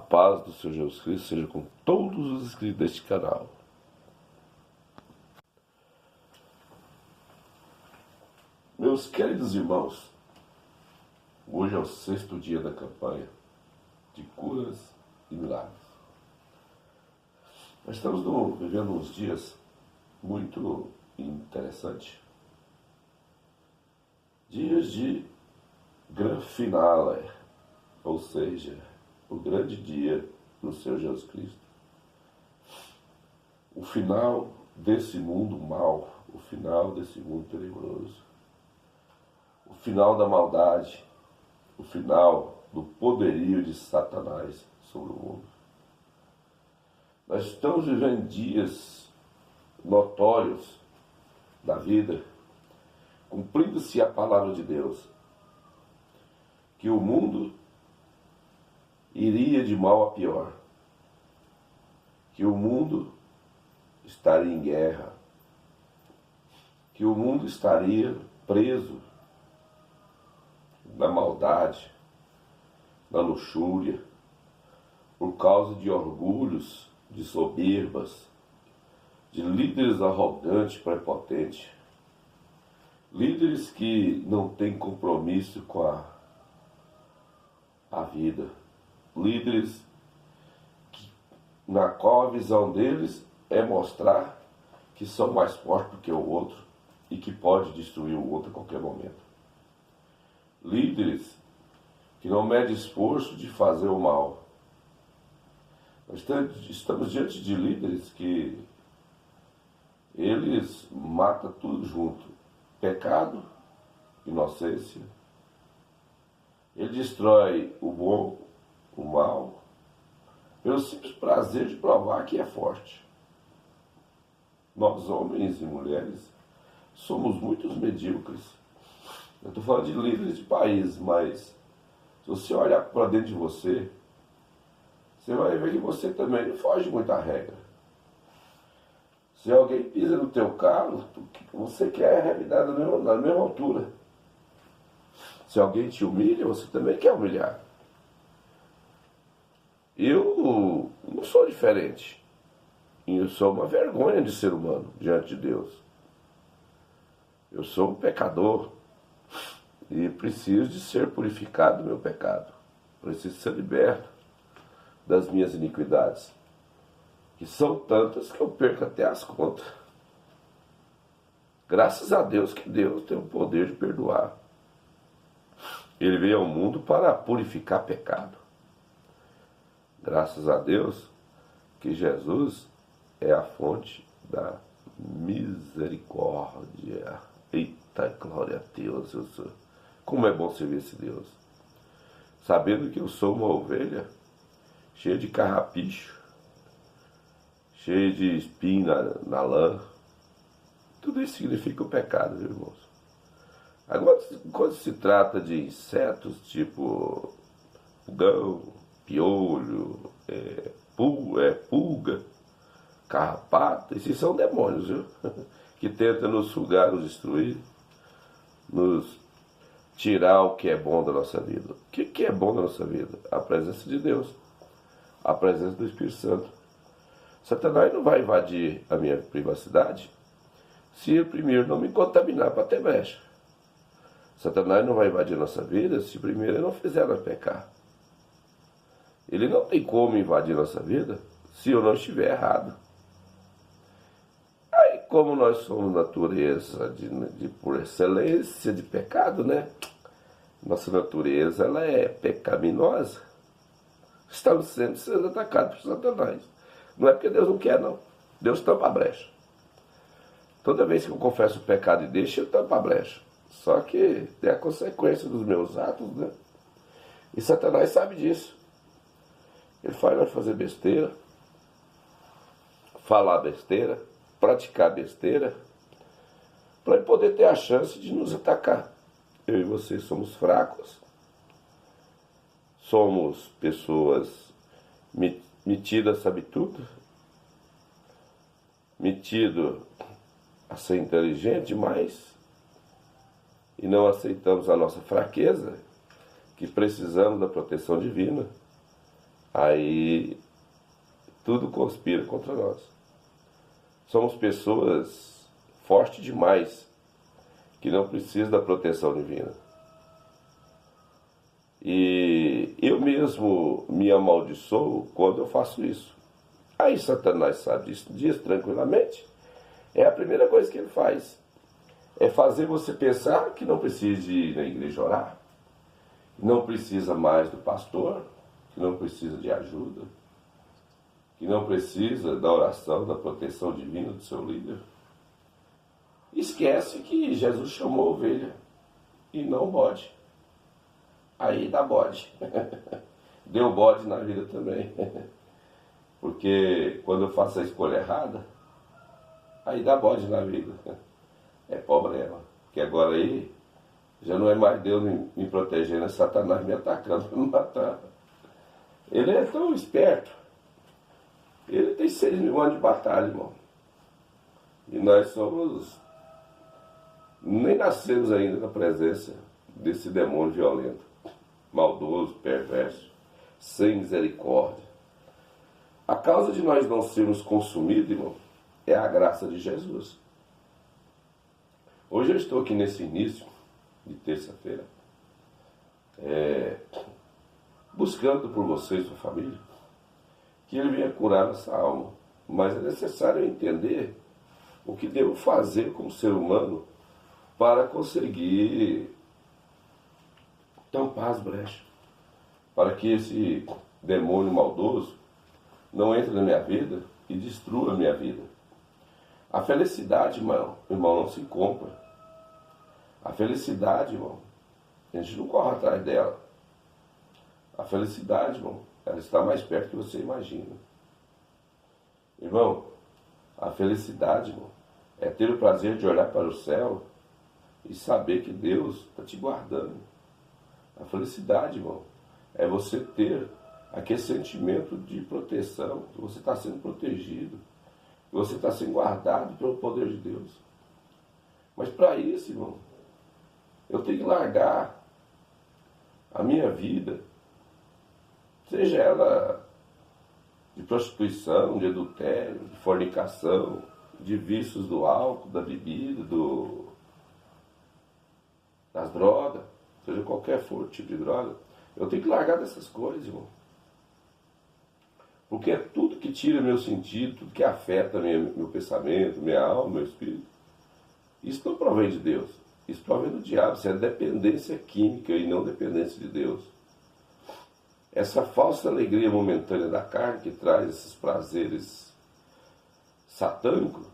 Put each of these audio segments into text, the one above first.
paz do Senhor Jesus Cristo seja com todos os inscritos deste canal. Meus queridos irmãos, hoje é o 6º dia da campanha de curas e milagres. Nós estamos vivendo uns dias muito interessantes. Dias de Gran Finale, ou seja, o grande dia do Senhor Jesus Cristo. O final desse mundo mau, o final desse mundo perigoso, o final da maldade, o final do poderio de Satanás sobre o mundo. Nós estamos vivendo dias notórios da vida, cumprindo-se a palavra de Deus, que o mundo iria de mal a pior, que o mundo estaria em guerra, que o mundo estaria preso na maldade, na luxúria, por causa de orgulhos, de soberbas, de líderes arrogantes, prepotentes, líderes que não têm compromisso com a vida, líderes na qual a visão deles é mostrar que são mais fortes do que o outro e que pode destruir o outro a qualquer momento. Líderes que não medem esforço de fazer o mal. Nós estamos diante de líderes que eles matam tudo junto. Pecado, inocência. Ele destrói o bom, o mal, pelo simples prazer de provar que é forte. Nós, homens e mulheres, somos muitos medíocres. Eu estou falando de líderes de país, mas se você olhar para dentro de você, você vai ver que você também não foge muito à regra. Se alguém pisa no teu carro, você quer revidar na mesma altura. Se alguém te humilha, você também quer humilhar. Eu não sou diferente. Eu sou uma vergonha de ser humano diante de Deus. Eu sou um pecador e preciso de ser purificado do meu pecado. Preciso ser liberto das minhas iniquidades, que são tantas que eu perco até as contas. Graças a Deus que Deus tem o poder de perdoar. Ele veio ao mundo para purificar pecado. Graças a Deus que Jesus é a fonte da misericórdia. Eita, glória a Deus. Como é bom servir esse Deus. Sabendo que eu sou uma ovelha cheia de carrapicho, cheia de espinho na lã. Tudo isso significa o pecado, meus irmãos. Agora, quando se trata de insetos, tipo pulgão, piolho, pulga, carrapato, esses são demônios, viu? Que tentam nos sugar, nos destruir, nos tirar o que é bom da nossa vida. O que é bom da nossa vida? A presença de Deus, a presença do Espírito Santo. Satanás não vai invadir a minha privacidade se ele primeiro não me contaminar para ter brecha. Satanás não vai invadir a nossa vida se primeiro ele não fizer nós pecar. Ele não tem como invadir a nossa vida se eu não estiver errado. Aí, como nós somos natureza por excelência de pecado, né? Nossa natureza ela é pecaminosa. Estamos sempre sendo atacados por Satanás. Não é porque Deus não quer, não. Deus tampa a brecha. Toda vez que eu confesso o pecado e deixo, ele tampa a brecha. Só que tem a consequência dos meus atos, né? E Satanás sabe disso. Ele faz nós fazer besteira, falar besteira, praticar besteira, para ele poder ter a chance de nos atacar. Eu e você somos fracos, somos pessoas metidas, sabe tudo, metido a ser inteligente demais, e não aceitamos a nossa fraqueza, que precisamos da proteção divina, aí tudo conspira contra nós. Somos pessoas fortes demais, que não precisam da proteção divina. E eu mesmo me amaldiçoo quando eu faço isso. Aí Satanás sabe disso, diz tranquilamente. É a primeira coisa que ele faz. É fazer você pensar que não precisa ir na igreja orar, que não precisa mais do pastor, que não precisa de ajuda, que não precisa da oração, da proteção divina do seu líder. Esquece que Jesus chamou ovelha e não bode. Aí dá bode. Deu bode na vida também. Porque quando eu faço a escolha errada, aí dá bode na vida. É problema. Porque agora aí já não é mais Deus me protegendo, é Satanás me atacando para me matar. Ele é tão esperto. Ele tem 6.000 anos de batalha, irmão. E nós nem nascemos ainda na presença desse demônio violento, maldoso, perverso, sem misericórdia. A causa de nós não sermos consumidos, irmão, é a graça de Jesus. Hoje eu estou aqui nesse início de terça-feira, buscando por você e sua família, que Ele venha curar nossa alma. Mas é necessário entender o que devo fazer como ser humano para conseguir tampar as brechas, para que esse demônio maldoso não entre na minha vida e destrua a minha vida. A felicidade, irmão, não se compra. A felicidade, irmão, a gente não corre atrás dela. A felicidade, irmão, ela está mais perto do que você imagina. Irmão, a felicidade, irmão, é ter o prazer de olhar para o céu e saber que Deus está te guardando. A felicidade, irmão, é você ter aquele sentimento de proteção, que você está sendo protegido, que você está sendo guardado pelo poder de Deus. Mas para isso, irmão, eu tenho que largar a minha vida, seja ela de prostituição, de adultério, de fornicação, de vícios do álcool, da bebida, das drogas, seja qualquer for tipo de droga, eu tenho que largar dessas coisas, irmão. Porque é tudo que tira meu sentido, tudo que afeta meu pensamento, minha alma, meu espírito. Isso não provém de Deus. Isso provém do diabo. Isso é dependência química e não dependência de Deus. Essa falsa alegria momentânea da carne que traz esses prazeres satânicos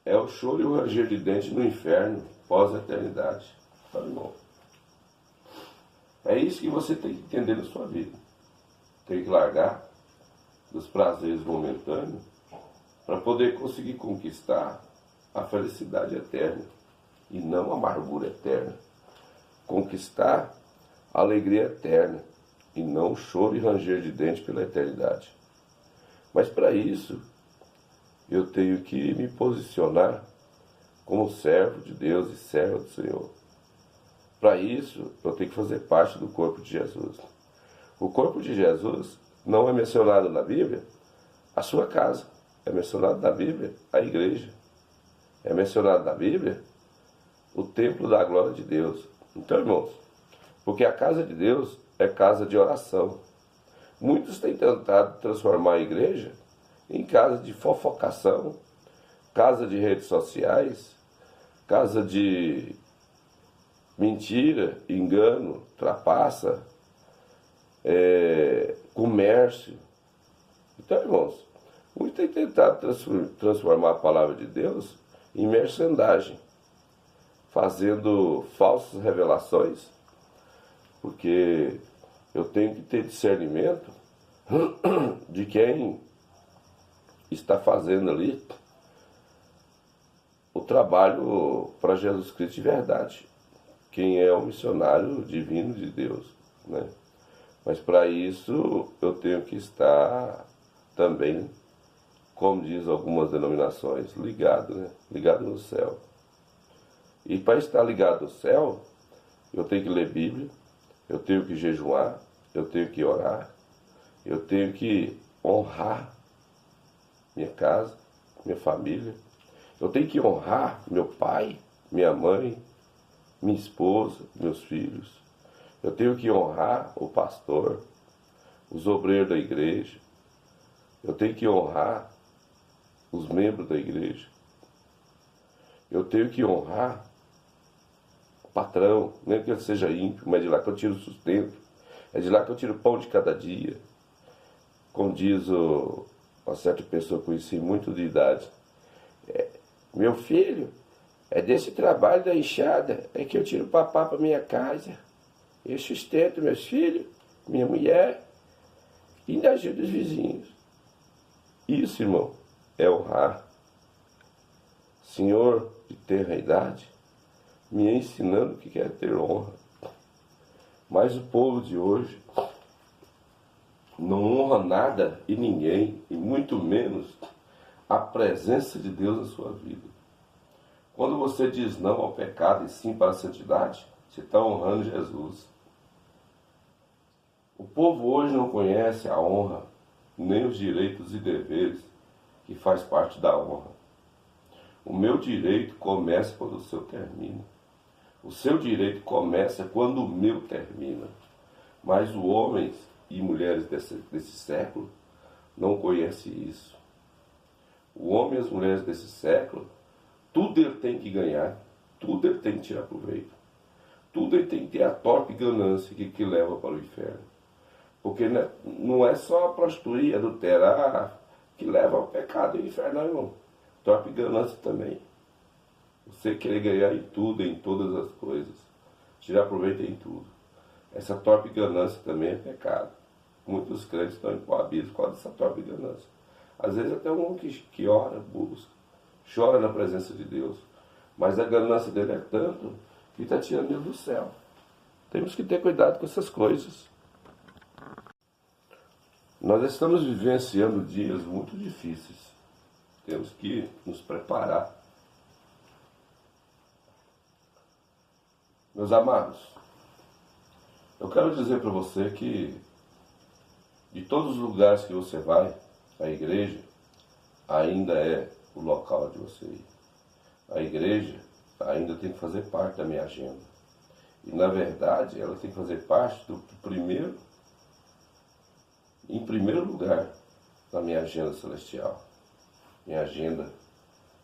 é o choro e o ranger de dente no inferno pós-eternidade. Sabe, irmão? É isso que você tem que entender na sua vida. Tem que largar dos prazeres momentâneos para poder conseguir conquistar a felicidade eterna e não a amargura eterna. Conquistar a alegria eterna e não o choro e ranger de dente pela eternidade. Mas para isso eu tenho que me posicionar como servo de Deus e servo do Senhor. Para isso eu tenho que fazer parte do corpo de Jesus. O corpo de Jesus não é mencionado na Bíblia a sua casa. É mencionado na Bíblia a igreja. É mencionado na Bíblia o templo da glória de Deus. Então, irmãos, porque a casa de Deus é casa de oração. Muitos têm tentado transformar a igreja em casa de fofocação, casa de redes sociais, casa de mentira, engano, trapaça, comércio. Então, irmãos, muitos têm tentado transformar a palavra de Deus em merchandagem, fazendo falsas revelações, porque eu tenho que ter discernimento de quem está fazendo ali o trabalho para Jesus Cristo de verdade, quem é o missionário divino de Deus, né? Mas para isso eu tenho que estar também, como diz algumas denominações, ligado, né? Ligado no céu. E para estar ligado no céu, eu tenho que ler Bíblia, eu tenho que jejuar, eu tenho que orar, eu tenho que honrar minha casa, minha família, eu tenho que honrar meu pai, minha mãe, minha esposa, meus filhos. Eu tenho que honrar o pastor, os obreiros da igreja. Eu tenho que honrar os membros da igreja. Eu tenho que honrar o patrão, mesmo que ele seja ímpio, mas é de lá que eu tiro o sustento. É de lá que eu tiro o pão de cada dia. Como diz uma certa pessoa que eu conheci muito de idade. Meu filho, é desse trabalho da enxada é que eu tiro o papá para minha casa. Eu sustento meus filhos, minha mulher e ainda ajudo os vizinhos. Isso, irmão, é honrar. Senhor de tenra idade, me ensinando o que é ter honra. Mas o povo de hoje não honra nada e ninguém, e muito menos a presença de Deus na sua vida. Quando você diz não ao pecado e sim para a santidade, você está honrando Jesus. O povo hoje não conhece a honra, nem os direitos e deveres que faz parte da honra. O meu direito começa quando o seu termina. O seu direito começa quando o meu termina. Mas os homens e mulheres desse século não conhecem isso. O homem e as mulheres desse século, tudo ele tem que ganhar, tudo ele tem que tirar proveito. Tudo ele tem que ter a torpe ganância que leva para o inferno. Porque não é só a prostituir, adulterar, que leva ao pecado e ao inferno, não, irmão. Torpe ganância também. Você querer ganhar em tudo, em todas as coisas. Tirar proveito em tudo. Essa torpe ganância também é pecado. Muitos crentes estão em abismo por causa dessa torpe ganância. Às vezes até um que ora, busca, chora na presença de Deus. Mas a ganância dele é tanto que está tirando ele do céu. Temos que ter cuidado com essas coisas. Nós estamos vivenciando dias muito difíceis. Temos que nos preparar. Meus amados, eu quero dizer para você que de todos os lugares que você vai, a igreja ainda é o local de você ir. A igreja ainda tem que fazer parte da minha agenda. E na verdade ela tem que fazer parte em primeiro lugar da minha agenda celestial, minha agenda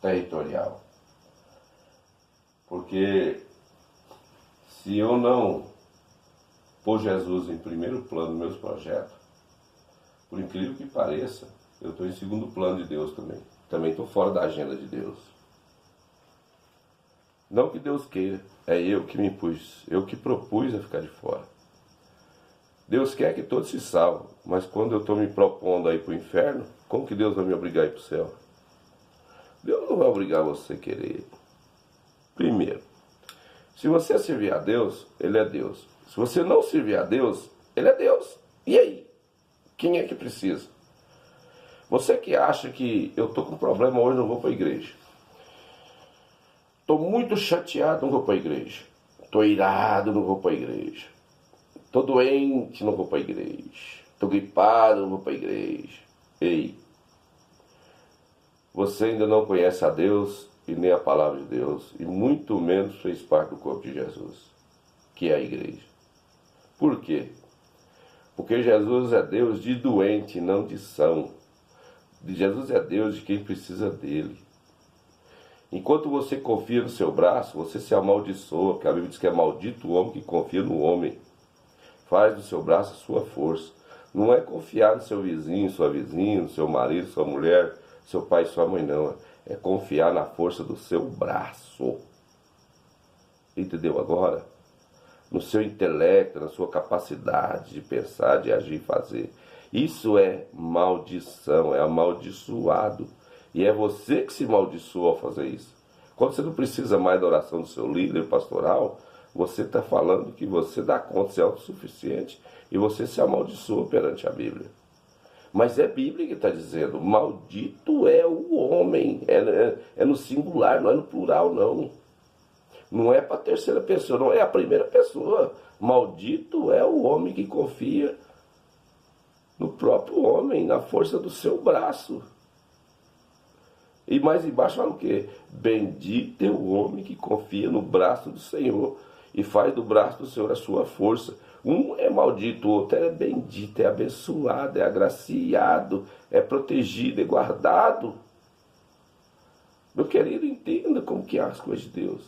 territorial. Porque se eu não pôr Jesus em primeiro plano nos meus projetos, por incrível que pareça, eu estou em segundo plano de Deus também. Também estou fora da agenda de Deus. Não que Deus queira, é eu que me pus, eu que propus a ficar de fora. Deus quer que todos se salvem, mas quando eu estou me propondo a ir para o inferno, como que Deus vai me obrigar a ir para o céu? Deus não vai obrigar você a querer. Primeiro, se você servir a Deus, Ele é Deus. Se você não servir a Deus, Ele é Deus. E aí? Quem é que precisa? Você que acha que eu estou com problema hoje, não vou para a igreja. Estou muito chateado, não vou para a igreja. Estou irado, não vou para a igreja. Estou doente, não vou para a igreja. Estou gripado, não vou para a igreja. Ei, você ainda não conhece a Deus e nem a palavra de Deus, e muito menos fez parte do corpo de Jesus, que é a igreja. Por quê? Porque Jesus é Deus de doente, não de são. Jesus é Deus de quem precisa dele. Enquanto você confia no seu braço, você se amaldiçoa, porque a Bíblia diz que é maldito o homem que confia no homem. Faz do seu braço a sua força. Não é confiar no seu vizinho, sua vizinha, no seu marido, sua mulher, seu pai e sua mãe, não. É confiar na força do seu braço. Entendeu agora? No seu intelecto, na sua capacidade de pensar, de agir e fazer. Isso é maldição, é amaldiçoado. E é você que se amaldiçoa ao fazer isso. Quando você não precisa mais da oração do seu líder pastoral, você está falando que você dá conta, você é autossuficiente e você se amaldiçoa perante a Bíblia. Mas é a Bíblia que está dizendo, maldito é o homem, é no singular, não é no plural não. Não é para a terceira pessoa, não é a primeira pessoa. Maldito é o homem que confia no próprio homem, na força do seu braço. E mais embaixo fala o quê? Bendito é o homem que confia no braço do Senhor e faz do braço do Senhor a sua força. Um é maldito, o outro é bendito, é abençoado, é agraciado, é protegido, é guardado. Meu querido, entenda como que é as coisas de Deus.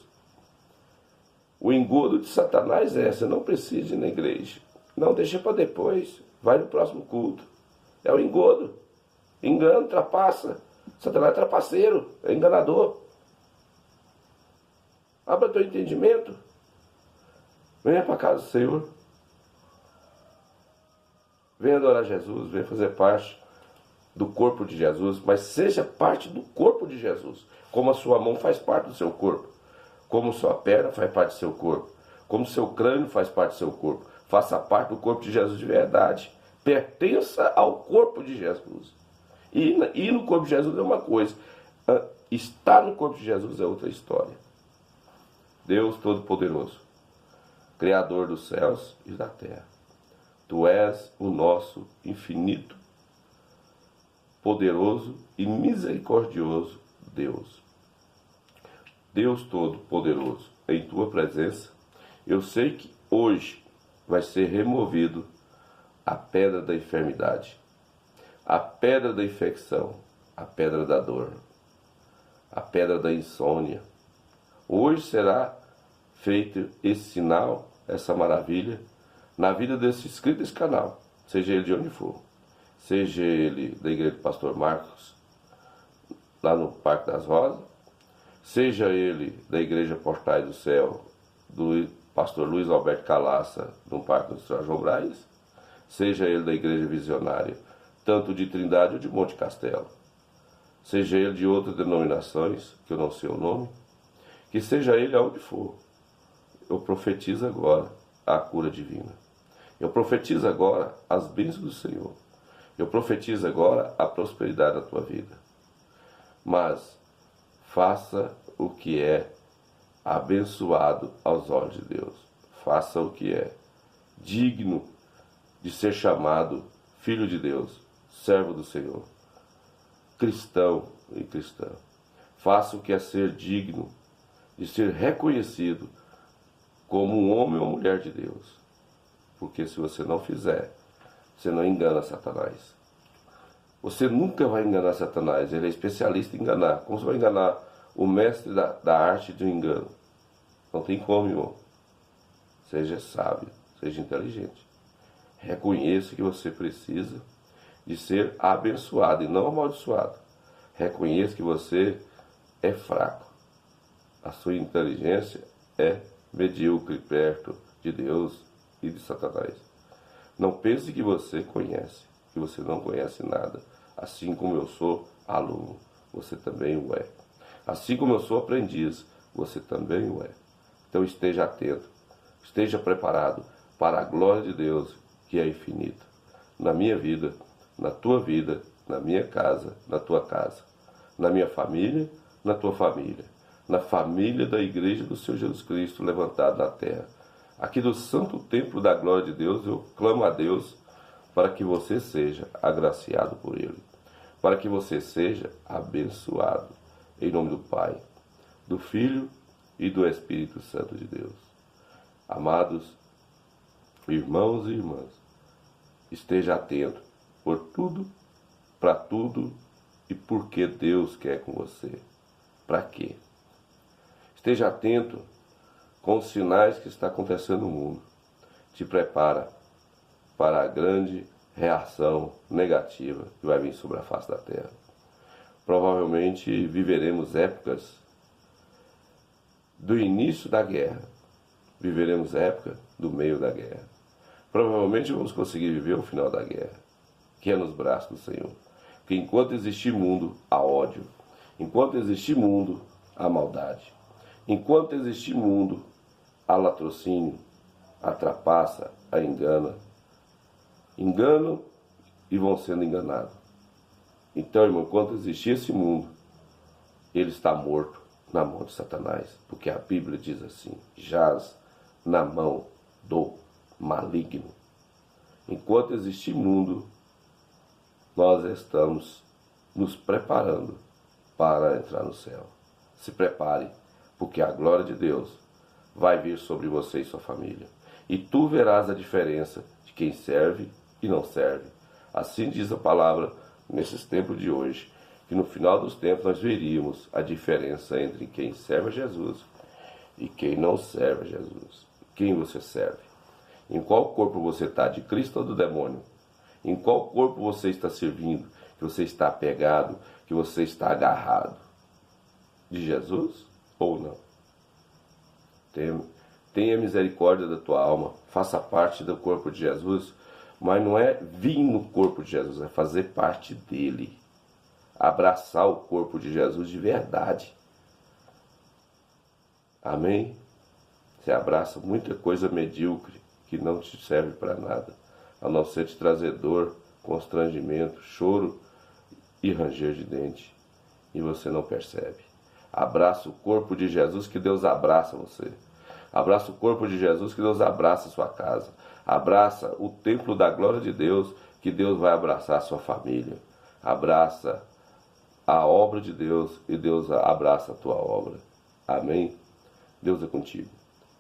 O engodo de Satanás é: você não precisa ir na igreja. Não, deixa para depois. Vai no próximo culto. É o engodo. Engano, trapaça. Satanás é trapaceiro, é enganador. Abra teu entendimento. Venha para a casa do Senhor. Venha adorar Jesus, venha fazer parte do corpo de Jesus, mas seja parte do corpo de Jesus. Como a sua mão faz parte do seu corpo, como sua perna faz parte do seu corpo, como seu crânio faz parte do seu corpo. Faça parte do corpo de Jesus de verdade. Pertença ao corpo de Jesus. E no corpo de Jesus é uma coisa. Estar no corpo de Jesus é outra história. Deus Todo-Poderoso, Criador dos céus e da terra. Tu és o nosso infinito, poderoso e misericordioso Deus. Deus Todo-Poderoso, em tua presença, eu sei que hoje vai ser removido a pedra da enfermidade, a pedra da infecção, a pedra da dor, a pedra da insônia. Hoje será feito esse sinal, essa maravilha, na vida desse inscrito desse canal, seja ele de onde for, seja ele da igreja do pastor Marcos, lá no Parque das Rosas, seja ele da igreja Portais do Céu, do pastor Luiz Alberto Calaça, no Parque do João Braz, seja ele da igreja visionária, tanto de Trindade ou de Monte Castelo, seja ele de outras denominações, que eu não sei o nome, que seja ele aonde for, eu profetizo agora a cura divina. Eu profetizo agora as bênçãos do Senhor. Eu profetizo agora a prosperidade da tua vida. Mas faça o que é abençoado aos olhos de Deus. Faça o que é digno de ser chamado filho de Deus, servo do Senhor, cristão e cristã. Faça o que é ser digno de ser reconhecido como um homem ou mulher de Deus. Porque se você não fizer, você não engana Satanás. Você nunca vai enganar Satanás, ele é especialista em enganar. Como você vai enganar o mestre da arte do engano? Não tem como, irmão. Seja sábio, seja inteligente. Reconheça que você precisa de ser abençoado e não amaldiçoado. Reconheça que você é fraco. A sua inteligência é medíocre perto de Deus e de Satanás. Não pense que você conhece, que você não conhece nada. Assim como eu sou aluno, você também o é. Assim como eu sou aprendiz, você também o é. Então esteja atento, esteja preparado para a glória de Deus, que é infinita. Na minha vida, na tua vida, na minha casa, na tua casa, na minha família, na tua família, na família da igreja do Senhor Jesus Cristo levantada na terra. Aqui do santo templo da glória de Deus, eu clamo a Deus para que você seja agraciado por Ele, para que você seja abençoado, em nome do Pai, do Filho e do Espírito Santo de Deus. Amados irmãos e irmãs, esteja atento por tudo, para tudo e porque Deus quer com você. Para quê? Esteja atento com os sinais que está acontecendo no mundo. Te prepara para a grande reação negativa que vai vir sobre a face da terra. Provavelmente viveremos épocas do início da guerra. Viveremos época do meio da guerra. Provavelmente vamos conseguir viver o final da guerra, que é nos braços do Senhor. Porque enquanto existir mundo, há ódio. Enquanto existir mundo, há maldade. Enquanto existir mundo, há latrocínio, há trapaça, há engana. Enganam e vão sendo enganados. Então, irmão, enquanto existir esse mundo, ele está morto na mão de Satanás. Porque a Bíblia diz assim: jaz na mão do maligno. Enquanto existir mundo, nós estamos nos preparando para entrar no céu. Se prepare, porque a glória de Deus vai vir sobre você e sua família. E tu verás a diferença de quem serve e não serve. Assim diz a palavra nesses tempos de hoje, que no final dos tempos nós veríamos a diferença entre quem serve a Jesus e quem não serve a Jesus. Quem você serve? Em qual corpo você está, de Cristo ou do demônio? Em qual corpo você está servindo, que você está apegado, que você está agarrado? De Jesus ou não? Tenha misericórdia da tua alma, faça parte do corpo de Jesus, mas não é vir no corpo de Jesus, é fazer parte dele. Abraçar o corpo de Jesus de verdade. Amém? Você abraça muita coisa medíocre que não te serve para nada, a não ser te trazer dor, constrangimento, choro e ranger de dente. E você não percebe. Abraça o corpo de Jesus, que Deus abraça você. Abraça o corpo de Jesus, que Deus abraça a sua casa. Abraça o templo da glória de Deus, que Deus vai abraçar a sua família. Abraça a obra de Deus e Deus abraça a tua obra. Amém? Deus é contigo.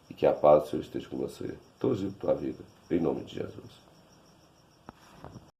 E que a paz do Senhor esteja com você todos os dias da tua vida. Em nome de Jesus.